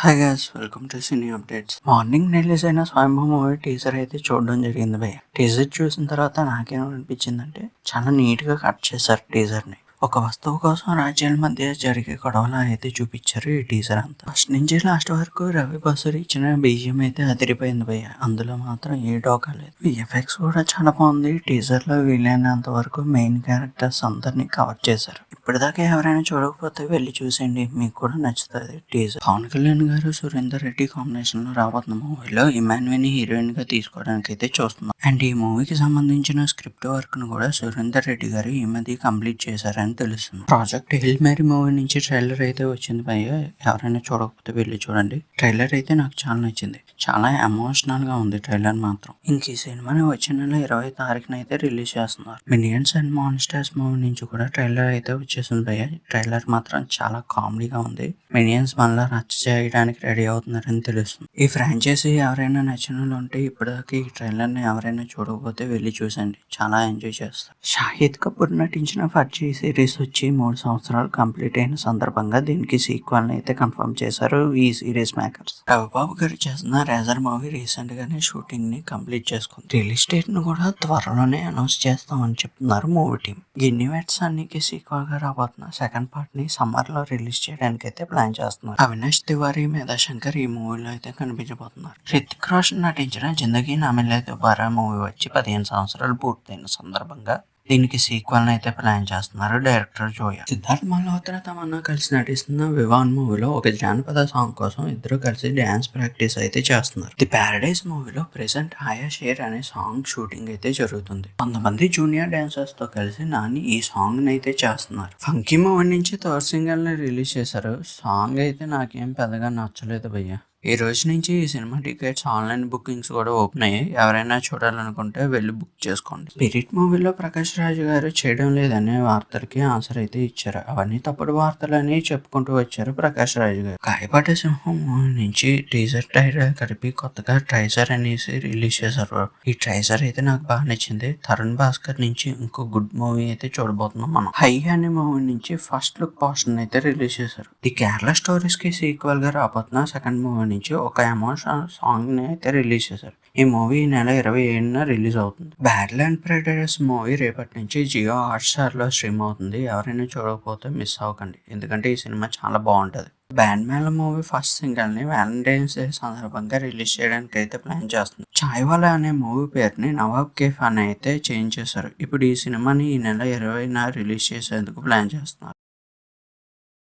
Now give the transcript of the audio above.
Hi guys, welcome to cine updates. Morning release అయిన స్వయంభూ movie teaser అయితే చూడడం జరిగింది భయ్య. టీజర్ చూసిన తర్వాత నాకేమనిపించిందంటే చాలా నీట్ గా కట్ చేశారు టీజర్ ని. ఒక వస్తువు కోసం రాజ్యాల మధ్య జరిగే గొడవలు అయితే చూపించారు ఈ టీజర్ అంతా. ఫస్ట్ నుంచి లాస్ట్ వరకు రవి బసూరి ఇచ్చిన బీజియం అయితే అదిరిపోయింది భయ్య. అందులో మాత్రం ఏ డోకా లేదు. విఎఫ్ఎక్స్ కూడా చాలా బాగుంది. టీజర్ లో వీలైనంత వరకు మెయిన్ క్యారెక్టర్స్ అందరినీ కవర్ చేశారు. ఇప్పటిదాకా ఎవరైనా చూడకపోతే వెళ్ళి చూసేయండి, మీకు కూడా నచ్చుతుంది టీజర్. పవన్ కళ్యాణ్ గారు సురేందర్ రెడ్డి కాంబినేషన్ లో రాబోతున్న మూవీలో ఇమాన్యుని హీరోయిన్ గా తీసుకోవడానికి అయితే చూస్తున్నాం. అండ్ ఈ మూవీకి సంబంధించిన స్క్రిప్ట్ వర్క్ ను కూడా సురేందర్ రెడ్డి గారు ఈ మధ్య కంప్లీట్ చేశారని తెలుస్తుంది. ప్రాజెక్ట్ హిల్ మేరీ మూవీ నుంచి ట్రైలర్ అయితే వచ్చింది భయ్య. ఎవరైనా చూడకపోతే వెళ్ళి చూడండి. ట్రైలర్ అయితే నాకు చాలా నచ్చింది. చాలా ఎమోషనల్ గా ఉంది ట్రైలర్ మాత్రం. ఇంక ఈ సినిమాని వచ్చే నెల 20వ తారీఖున అయితే రిలీజ్ చేస్తున్నారు. మినియన్స్ అండ్ మాన్స్టర్స్ మూవీ నుంచి కూడా ట్రైలర్ అయితే వచ్చేసింది భయ్య. ట్రైలర్ మాత్రం చాలా కామెడీగా ఉంది. మినియన్స్ మళ్ళా రచ్చ చేయడానికి రెడీ అవుతున్నారని తెలుస్తుంది. ఈ ఫ్రాంచైజీ ఎవరైనా నచ్చిన వాళ్ళు ఉంటే ఇప్పటిదాకా ఈ ట్రైలర్ ని ఎవరైనా చూడకపోతే వెళ్ళి చూసండి, చాలా ఎంజాయ్ చేస్తారు. షాహిద్ కపూర్ నటించిన ఫర్జీ సిరీస్ వచ్చి 3 సంవత్సరాలు కంప్లీట్ అయిన సందర్భంగా దీనికి సీక్వెల్ ని అయితే కన్ఫర్మ్ చేశారు ఈ సిరీస్ మేకర్స్. రవిబాబు గారు చేసిన రేజర్ మూవీ రీసెంట్ గానే షూటింగ్ ని కంప్లీట్ చేసుకుంది. రిలీజ్ డేట్ ను కూడా త్వరలోనే అనౌన్స్ చేస్తామని చెప్తున్నారు మూవీ టీం. గిన్ని వెట్స్ అన్నికి సీక్వెల్ గా రాబోతున్న సెకండ్ పార్ట్ ని సమ్మర్ లో రిలీజ్ చేయడానికి అయితే ప్లాన్ చేస్తున్నారు. అవినాష్ తివారీ మేధా శంకర్ ఈ మూవీలో అయితే కనిపించబోతున్నారు. రితిక్ రోషన్ నటించిన జిందగీ నా మిలే దుబారా మూవీ వచ్చి 15 సంవత్సరాలు పూర్తయిన సందర్భంగా దీనికి సీక్వెల్ అయితే ప్లాన్ చేస్తున్నారు డైరెక్టర్ జోయా. సిద్ధార్థ్ మల్హోత్రా తమన్నా కలిసి నటిస్తున్న వివాన్ మూవీలో ఒక జానపద సాంగ్ కోసం ఇద్దరు కలిసి డ్యాన్స్ ప్రాక్టీస్ అయితే చేస్తున్నారు. ది ప్యారడైజ్ మూవీలో ప్రెసెంట్ ఆయా షేర్ అనే సాంగ్ షూటింగ్ అయితే జరుగుతుంది. కొంతమంది జూనియర్ డాన్సర్స్ తో కలిసి నాని ఈ సాంగ్ అయితే చేస్తున్నారు. ఫంకీ మూవీ నుంచి థర్డ్ సింగిల్ ని రిలీజ్ చేశారు. సాంగ్ అయితే నాకేం పెద్దగా నచ్చలేదు భయ్య. ఈ రోజు నుంచి ఈ సినిమా టికెట్స్ ఆన్లైన్ బుకింగ్స్ కూడా ఓపెన్ అయ్యాయి. ఎవరైనా చూడాలనుకుంటే వెళ్ళి బుక్ చేసుకోండి. స్పిరిట్ మూవీలో ప్రకాష్ రాజ్ గారు చేయడం లేదనే వార్తలకి ఆన్సర్ అయితే ఇచ్చారు. అవన్నీ తప్పుడు వార్తలని చెప్పుకుంటూ వచ్చారు ప్రకాష్ రాజ్ గారు. గాయపడ్డ సింహం మూవీ నుంచి టీజర్ ట్రైలర్ కలిపి కొత్తగా ట్రైజర్ అనేసి రిలీజ్ చేశారు. ఈ ట్రైజర్ అయితే నాకు బాగా నచ్చింది. తరుణ్ భాస్కర్ నుంచి ఇంకో గుడ్ మూవీ అయితే చూడబోతున్నాం మనం. హై అనే మూవీ నుంచి ఫస్ట్ లుక్ పోస్టర్ అయితే రిలీజ్ చేశారు. ది కేరళ స్టోరీస్ కి సీక్వెల్ గా రాబోతున్న సెకండ్ మూవీ నుంచి ఒక ఎమోషనల్ సాంగ్ ని అయితే రిలీజ్ చేశారు. ఈ మూవీ ఈ నెల 27న రిలీజ్ అవుతుంది. బ్యాడ్ల్యాండ్ ప్రెడేటర్స్ మూవీ రేపటి నుంచి జియో హాట్స్టార్ లో స్ట్రీమ్ అవుతుంది. ఎవరైనా చూడకపోతే మిస్ అవ్వకండి, ఎందుకంటే ఈ సినిమా చాలా బాగుంటది. Band Mela movie first single ని వ్యాలంటైన్స్ డే సందర్భంగా రిలీజ్ చేయడానికి అయితే ప్లాన్ చేస్తుంది. చాయ్వాలా అనే మూవీ పేరుని నవాబ్ కేఫ్ అని అయితే చేంజ్ చేశారు. ఇప్పుడు ఈ సినిమాని ఈ నెల 20న రిలీజ్ చేసేందుకు ప్లాన్ చేస్తున్నారు.